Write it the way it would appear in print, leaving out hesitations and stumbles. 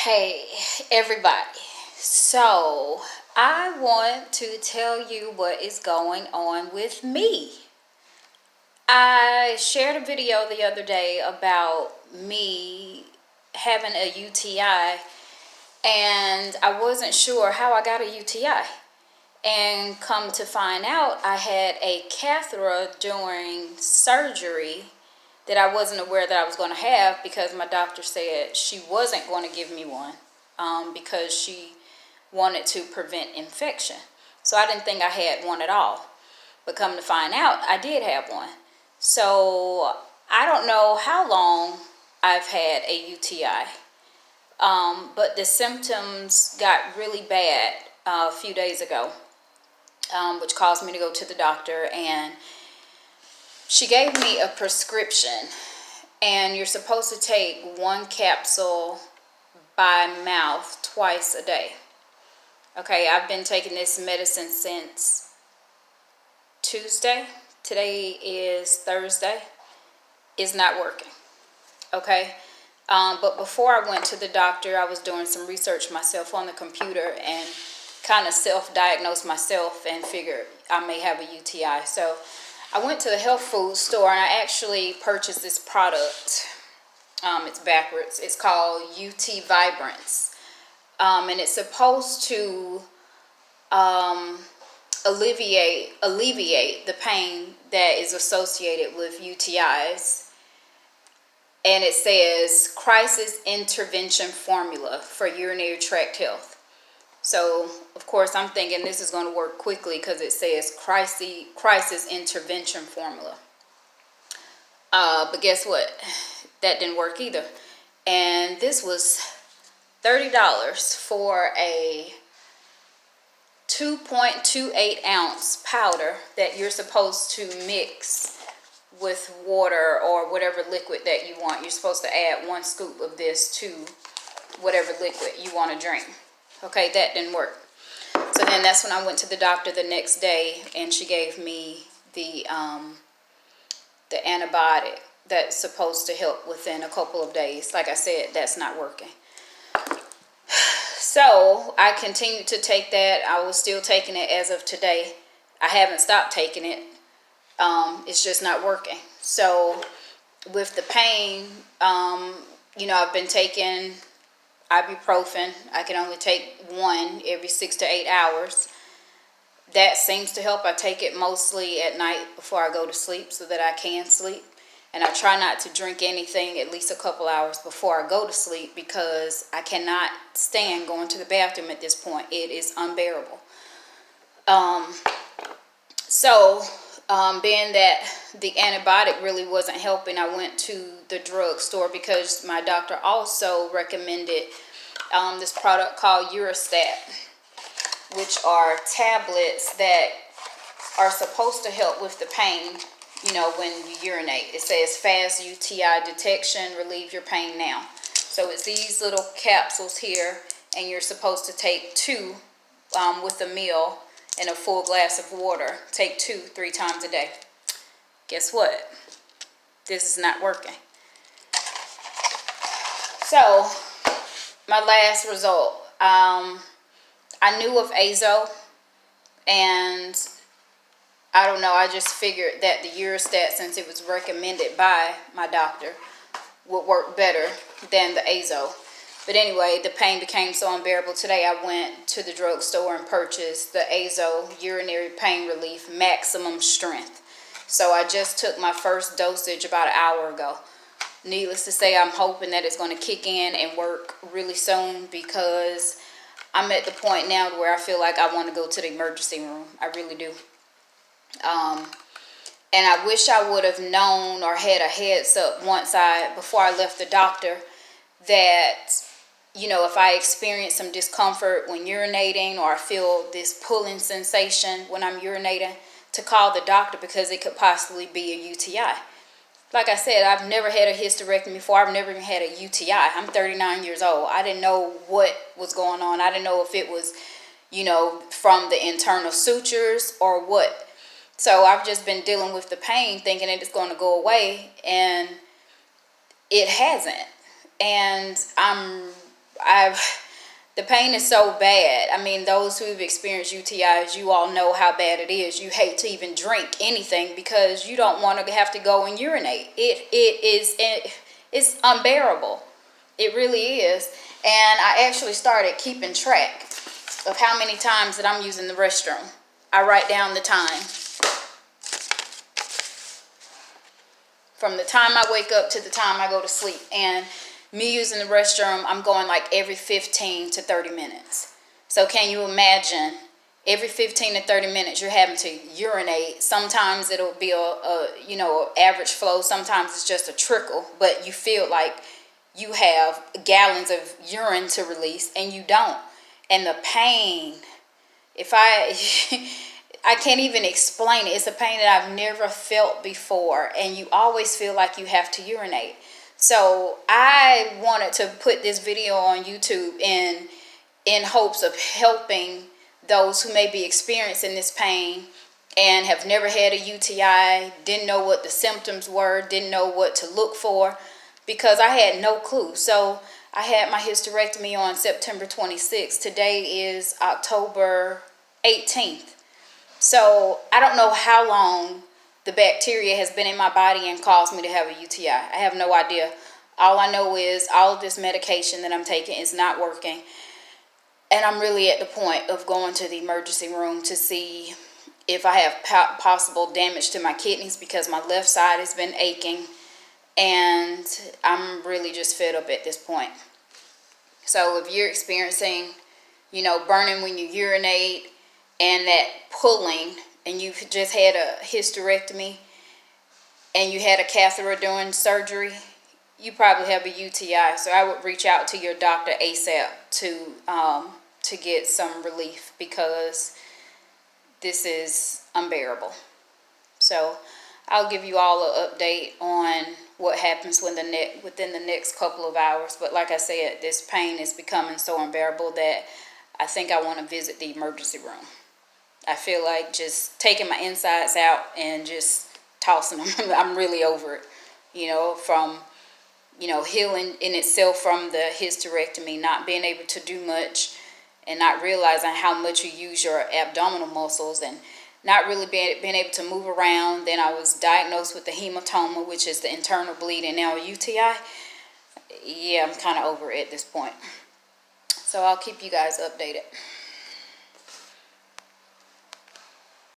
Hey, everybody. So, I want to tell you what is going on with me. I shared a video the other day about me having a UTI, and I wasn't sure how I got a UTI. And come to find out, I had a catheter during surgery that I wasn't aware that I was going to have, because my doctor said she wasn't going to give me one because she wanted to prevent infection. So I didn't think I had one at all. But come to find out, I did have one. So I don't know how long I've had a UTI, but the symptoms got really bad a few days ago, which caused me to go to the doctor, and she gave me a prescription, and you're supposed to take one capsule by mouth twice a day. Okay, I've been taking this medicine since Tuesday. Today is Thursday. It's not working. Okay, but before I went to the doctor, I was doing some research myself on the computer and kind of self-diagnosed myself and figured I may have a UTI. So I went to the health food store and I actually purchased this product. It's backwards. It's called UT Vibrance. And it's supposed to alleviate the pain that is associated with UTIs. And it says crisis intervention formula for urinary tract health. So, of course, I'm thinking this is going to work quickly because it says crisis intervention formula. But guess what? That didn't work either. And this was $30 for a 2.28 ounce powder that you're supposed to mix with water or whatever liquid that you want. You're supposed to add 1 scoop of this to whatever liquid you want to drink. Okay, that didn't work. So then that's when I went to the doctor the next day, and she gave me the antibiotic that's supposed to help within a couple of days. Like I said, that's not working. So I continued to take that. I was still taking it as of today. I haven't stopped taking it. It's just not working. So with the pain, I've been taking ibuprofen. I can only take one every 6 to 8 hours. That seems to help. I take it mostly at night before I go to sleep so that I can sleep. And I try not to drink anything at least a couple hours before I go to sleep, because I cannot stand going to the bathroom at this point. It is unbearable. Being that the antibiotic really wasn't helping, I went to the drugstore because my doctor also recommended this product called Urostat, which are tablets that are supposed to help with the pain, when you urinate. It says fast UTI detection, relieve your pain now. So it's these little capsules here, and you're supposed to take 2 with a meal and a full glass of water. Take 2 3 times a day. Guess what? This is not working. So my last result, I knew of azo, and I don't know, I just figured that the Urostat, since it was recommended by my doctor, would work better than the azo. But anyway, the pain became so unbearable. Today I went to the drugstore and purchased the azo urinary pain relief maximum strength. So I just took my first dosage about an hour ago. Needless to say, I'm hoping that it's going to kick in and work really soon, because I'm at the point now where I feel like I want to go to the emergency room. I really do. And I wish I would have known or had a heads up before I left the doctor, that, if I experience some discomfort when urinating, or I feel this pulling sensation when I'm urinating, to call the doctor, because it could possibly be a UTI. Like I said, I've never had a hysterectomy before. I've never even had a UTI. I'm 39 years old. I didn't know what was going on. I didn't know if it was, from the internal sutures or what. So I've just been dealing with the pain, thinking that it's going to go away, and it hasn't. And I'm the pain is so bad. I mean, those who've experienced UTIs, you all know how bad it is. You hate to even drink anything because you don't want to have to go and urinate. It's unbearable. It really is. And I actually started keeping track of how many times that I'm using the restroom. I write down the time. From the time I wake up to the time I go to sleep. And me using the restroom, I'm going like every 15 to 30 minutes. So can you imagine, every 15 to 30 minutes you're having to urinate. Sometimes it'll be a average flow. Sometimes it's just a trickle, but you feel like you have gallons of urine to release and you don't. And the pain, I can't even explain it. It's a pain that I've never felt before, and you always feel like you have to urinate. So I wanted to put this video on YouTube in hopes of helping those who may be experiencing this pain and have never had a UTI, didn't know what the symptoms were, didn't know what to look for, because I had no clue. So I had my hysterectomy on September 26th. Today is October 18th. So I don't know how long the bacteria has been in my body and caused me to have a UTI. I have no idea. All I know is all of this medication that I'm taking is not working. And I'm really at the point of going to the emergency room to see if I have possible damage to my kidneys, because my left side has been aching. And I'm really just fed up at this point. So if you're experiencing, burning when you urinate, and that pulling, and you've just had a hysterectomy and you had a catheter during surgery, you probably have a UTI. So I would reach out to your doctor ASAP to get some relief, because this is unbearable. So I'll give you all an update on what happens within the next couple of hours. But like I said, this pain is becoming so unbearable that I think I want to visit the emergency room. I feel like just taking my insides out and just tossing them. I'm really over it, from, healing in itself from the hysterectomy, not being able to do much and not realizing how much you use your abdominal muscles and not really being able to move around. Then I was diagnosed with the hematoma, which is the internal bleeding. Now a UTI, yeah, I'm kind of over it at this point. So I'll keep you guys updated.